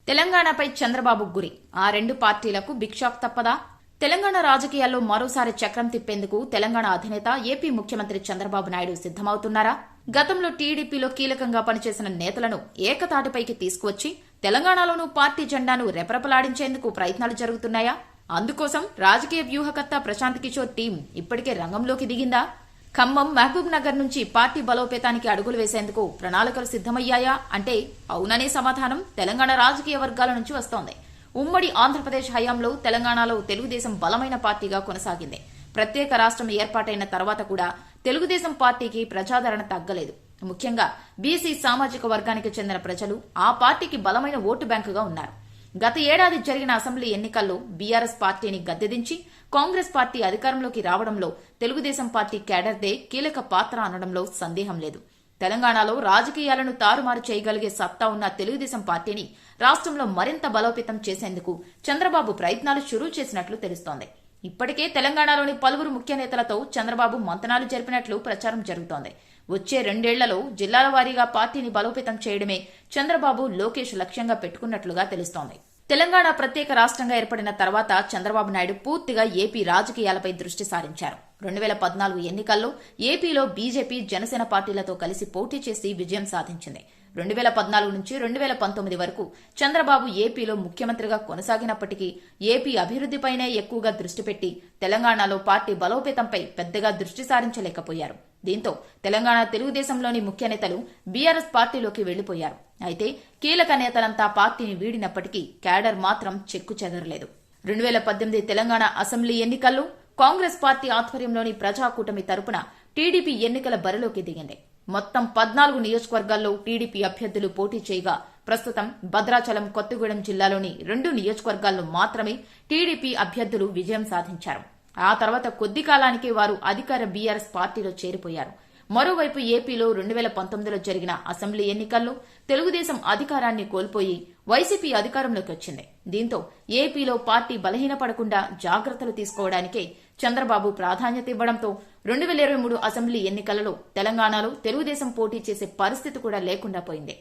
తెలంగాణపై చంద్రబాబు గురి. ఆ రెండు పార్టీలకు బిగ్ షాక్ తప్పదా? తెలంగాణ రాజకీయాల్లో మరోసారి చక్రం తిప్పేందుకు తెలంగాణ అధినేత ఏపీ ముఖ్యమంత్రి చంద్రబాబు నాయుడు సిద్దమవుతున్నారా? గతంలో టీడీపీలో కీలకంగా పనిచేసిన నేతలను ఏకతాటిపైకి తీసుకువచ్చి తెలంగాణలోనూ పార్టీ జెండాను రెపరెపలాడించేందుకు ప్రయత్నాలు జరుగుతున్నాయా? అందుకోసం రాజకీయ వ్యూహకర్త ప్రశాంత్ కిషోర్ టీం ఇప్పటికే రంగంలోకి దిగిందా? ఖమ్మం, మహబూబ్ నగర్ నుంచి పార్టీ బలోపేతానికి అడుగులు వేసేందుకు ప్రణాళికలు సిద్దమయ్యాయా అంటే అవుననే సమాధానం తెలంగాణ రాజకీయ వర్గాల నుంచి వస్తోంది. ఉమ్మడి ఆంధ్రప్రదేశ్ హయాంలో తెలంగాణలో తెలుగుదేశం బలమైన పార్టీగా కొనసాగింది. ప్రత్యేక రాష్ట్రం ఏర్పాటైన తర్వాత కూడా తెలుగుదేశం పార్టీకి ప్రజాదరణ తగ్గలేదు. ముఖ్యంగా బీసీ సామాజిక వర్గానికి చెందిన ప్రజలు ఆ పార్టీకి బలమైన ఓటు బ్యాంకుగా ఉన్నారు. గత ఏడాది జరిగిన అసెంబ్లీ ఎన్నికల్లో బీఆర్ఎస్ పార్టీని గద్దెదించి కాంగ్రెస్ పార్టీ అధికారంలోకి రావడంలో తెలుగుదేశం పార్టీ కేడర్దే కీలక పాత్ర అనడంలో సందేహం లేదు. తెలంగాణలో రాజకీయాలను తారుమారు చేయగలిగే సత్తా ఉన్న తెలుగుదేశం పార్టీని రాష్ట్రంలో మరింత బలోపేతం చేసేందుకు చంద్రబాబు ప్రయత్నాలు షురూ చేసినట్లు తెలుస్తోంది. ఇప్పటికే తెలంగాణలోని పలువురు ముఖ్య నేతలతో చంద్రబాబు మంతనాలు జరిపినట్లు ప్రచారం జరుగుతోంది. వచ్చే 2 ఏళ్లలో జిల్లాల వారీగా పార్టీని బలోపేతం చేయడమే చంద్రబాబు, లోకేష్ లక్ష్యంగా పెట్టుకున్నట్లుగా తెలుస్తోంది. తెలంగాణ ప్రత్యేక రాష్ట్రంగా ఏర్పడిన తర్వాత చంద్రబాబు నాయుడు పూర్తిగా ఏపీ రాజకీయాలపై దృష్టి సారించారు. 2014 ఎన్నికల్లో ఏపీలో బీజేపీ, జనసేన పార్టీలతో కలిసి పోటీ చేసి విజయం సాధించింది. 2014 నుంచి 2019 వరకు చంద్రబాబు ఏపీలో ముఖ్యమంత్రిగా కొనసాగినప్పటికీ ఏపీ అభివృద్దిపైనే ఎక్కువగా దృష్టి పెట్టి తెలంగాణలో పార్టీ బలోపేతంపై పెద్దగా దృష్టి సారించలేకపోయారు. దీంతో తెలంగాణ తెలుగుదేశంలోని ముఖ్య నేతలు బీఆర్ఎస్ పార్టీలోకి వెళ్లిపోయారు. అయితే కీలక నేతలంతా పార్టీని వీడినప్పటికీ క్యాడర్ మాత్రం చెక్కు చెదరలేదు. 2018 తెలంగాణ అసెంబ్లీ ఎన్నికల్లో కాంగ్రెస్ పార్టీ ఆధ్వర్యంలోని ప్రజాకూటమి తరపున టీడీపీ ఎన్నికల బరిలోకి దిగింది. మొత్తం 14 నియోజకవర్గాల్లో టీడీపీ అభ్యర్థులు పోటీ చేయగా ప్రస్తుతం భద్రాచలం, కొత్తగూడెం జిల్లాలోని 2 నియోజకవర్గాల్లో మాత్రమే టీడీపీ అభ్యర్థులు విజయం సాధించారు. ఆ తర్వాత కొద్ది కాలానికి వారు అధికార బీఆర్ఎస్ పార్టీలో చేరిపోయారు. మరోవైపు ఏపీలో 2019లో జరిగిన అసెంబ్లీ ఎన్నికల్లో తెలుగుదేశం అధికారాన్ని కోల్పోయి వైసీపీ అధికారంలోకి వచ్చింది. దీంతో ఏపీలో పార్టీ బలహీనపడకుండా జాగ్రత్తలు తీసుకోవడానికే చంద్రబాబు ప్రాధాన్యత ఇవ్వడంతో 2023 అసెంబ్లీ ఎన్నికలలో తెలంగాణలో తెలుగుదేశం పోటీ చేసే పరిస్థితి కూడా లేకుండా పోయింది.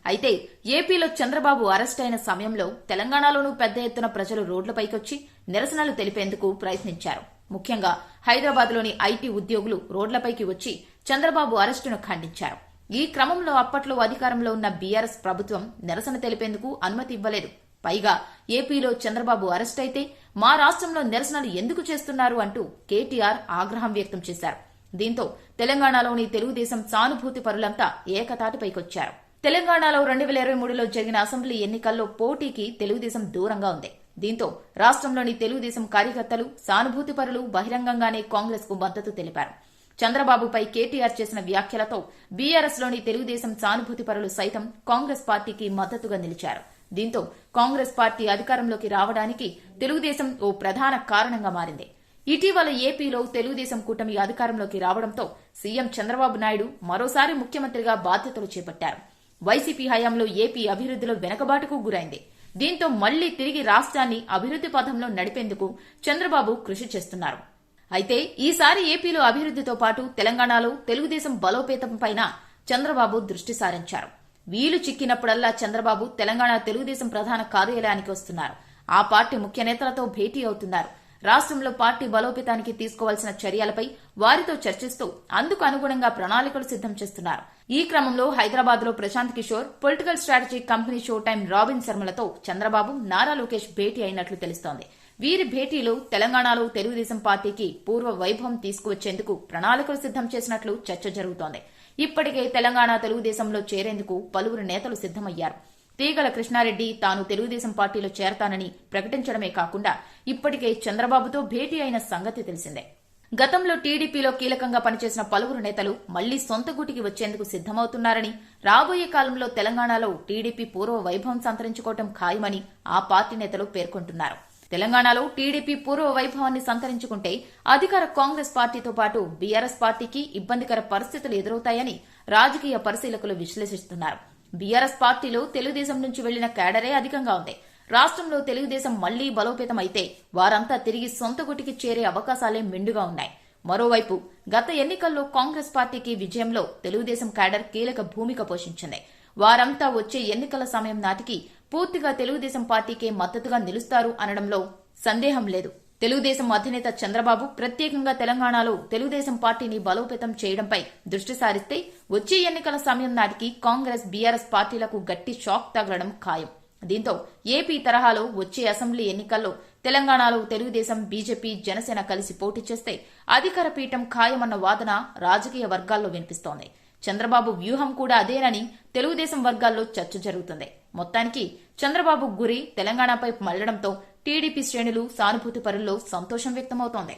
అయితే ఏపీలో చంద్రబాబు అరెస్ట్ అయిన సమయంలో తెలంగాణలోనూ పెద్ద ఎత్తున ప్రజలు రోడ్లపైకొచ్చి నిరసనలు తెలిపేందుకు ప్రయత్నించారు. ముఖ్యంగా హైదరాబాద్లోని ఐటీ ఉద్యోగులు రోడ్లపైకి వచ్చి చంద్రబాబు అరెస్టును ఖండించారు. ఈ క్రమంలో అప్పట్లో అధికారంలో ఉన్న బీఆర్ఎస్ ప్రభుత్వం నిరసన తెలిపేందుకు అనుమతి ఇవ్వలేదు. పైగా ఏపీలో చంద్రబాబు అరెస్ట్ అయితే మా రాష్ట్రంలో నిరసనలు ఎందుకు చేస్తున్నారు అంటూ కేటీఆర్ ఆగ్రహం వ్యక్తం చేశారు. దీంతో తెలంగాణలోని తెలుగుదేశం సానుభూతి పరులంతా ఏకతాటిపైకొచ్చారు. తెలంగాణలో 2023లో జరిగిన అసెంబ్లీ ఎన్నికల్లో పోటీకి తెలుగుదేశం దూరంగా ఉంది. దీంతో రాష్ట్రంలోని తెలుగుదేశం కార్యకర్తలు, సానుభూతి పరులు బహిరంగంగానే కాంగ్రెస్ కు మద్దతు తెలిపారు. చంద్రబాబుపై కేటీఆర్ చేసిన వ్యాఖ్యలతో బీఆర్ఎస్ లోని తెలుగుదేశం సానుభూతి పరులు సైతం కాంగ్రెస్ పార్టీకి మద్దతుగా నిలిచారు. దీంతో కాంగ్రెస్ పార్టీ అధికారంలోకి రావడానికి తెలుగుదేశం ఓ ప్రధాన కారణంగా మారింది. ఇటీవల ఏపీలో తెలుగుదేశం కూటమి అధికారంలోకి రావడంతో సీఎం చంద్రబాబు నాయుడు మరోసారి ముఖ్యమంత్రిగా బాధ్యతలు చేపట్టారు. వైసీపీ హయాంలో ఏపీ అభివృద్దిలో వెనకబాటుకు గురైంది. దీంతో మళ్లీ తిరిగి రాష్ట్రాన్ని అభివృద్ది పథంలో నడిపేందుకు చంద్రబాబు కృషి చేస్తున్నారు. అయితే ఈసారి ఏపీలో అభివృద్దితో పాటు తెలంగాణలో తెలుగుదేశం బలోపేతంపైన చంద్రబాబు దృష్టి సారించారు. వీలు చిక్కినప్పుడల్లా చంద్రబాబు తెలంగాణ తెలుగుదేశం ప్రధాన కార్యాలయానికి వస్తున్నారు. ఆ పార్టీ ముఖ్య నేతలతో భేటీ అవుతున్నారు. రాష్ట్రంలో పార్టీ బలోపేతానికి తీసుకోవాల్సిన చర్యలపై వారితో చర్చిస్తూ అందుకు అనుగుణంగా ప్రణాళికలు సిద్దం చేస్తున్నారు. ఈ క్రమంలో హైదరాబాద్ లో Prashant Kishor, political strategy company show time Robin శర్మలతో చంద్రబాబు, నారా లోకేష్ భేటీ అయినట్లు తెలుస్తోంది. వీరి భేటీలో తెలంగాణలో తెలుగుదేశం పార్టీకి పూర్వ వైభవం తీసుకువచ్చేందుకు ప్రణాళికలు సిద్దం చేసినట్లు చర్చ జరుగుతోంది. ఇప్పటికే తెలంగాణ తెలుగుదేశంలో చేరేందుకు పలువురు నేతలు సిద్దమయ్యారు. తీగల కృష్ణారెడ్డి తాను తెలుగుదేశం పార్టీలో చేరతానని ప్రకటించడమే కాకుండా ఇప్పటికే చంద్రబాబుతో భేటీ అయిన సంగతి తెలిసిందే. గతంలో టీడీపీలో కీలకంగా పనిచేసిన పలువురు నేతలు మళ్లీ సొంత గూటికి వచ్చేందుకు సిద్దమవుతున్నారని, రాబోయే కాలంలో తెలంగాణలో టీడీపీ పూర్వ వైభవం సంతరించుకోవడం ఖాయమని ఆ పార్టీ నేతలు పేర్కొంటున్నారు. తెలంగాణలో టీడీపీ పూర్వ వైభవాన్ని సంతరించుకుంటే అధికార కాంగ్రెస్ పార్టీతో పాటు బీఆర్ఎస్ పార్టీకి ఇబ్బందికర పరిస్థితులు ఎదురవుతాయని రాజకీయ పరిశీలకులు విశ్లేషిస్తున్నారు. బీఆర్ఎస్ పార్టీలో తెలుగుదేశం నుంచి వెళ్లిన కేడరే అధికంగా ఉంది. రాష్ట్రంలో తెలుగుదేశం మళ్లీ బలోపేతం అయితే వారంతా తిరిగి సొంత గుటికి చేరే అవకాశాలే మెండుగా ఉన్నాయి. మరోవైపు గత ఎన్నికల్లో కాంగ్రెస్ పార్టీకి విజయంలో తెలుగుదేశం కేడర్ కీలక భూమిక పోషించింది. వారంతా వచ్చే ఎన్నికల సమయం నాటికి పూర్తిగా తెలుగుదేశం పార్టీకే మద్దతుగా నిలుస్తారు అనడంలో సందేహం లేదు. తెలుగుదేశం అధినేత చంద్రబాబు ప్రత్యేకంగా తెలంగాణలో తెలుగుదేశం పార్టీని బలోపేతం చేయడంపై దృష్టి సారిస్తే వచ్చే ఎన్నికల సమయం నాటికి కాంగ్రెస్, బీఆర్ఎస్ పార్టీలకు గట్టి షాక్ తగలడం ఖాయం. దీంతో ఏపీ తరహాలో వచ్చే అసెంబ్లీ ఎన్నికల్లో తెలంగాణలో తెలుగుదేశం, బీజేపీ, జనసేన కలిసి పోటీ చేస్తే అధికార పీఠం ఖాయమన్న వాదన రాజకీయ వర్గాల్లో వినిపిస్తోంది. చంద్రబాబు వ్యూహం కూడా అదేనని తెలుగుదేశం వర్గాల్లో చర్చ జరుగుతుంది. మొత్తానికి చంద్రబాబు గురి తెలంగాణపై మళ్లడంతో టీడీపీ శ్రేణులు, సానుభూతి పరుల్లో సంతోషం వ్యక్తమవుతోంది.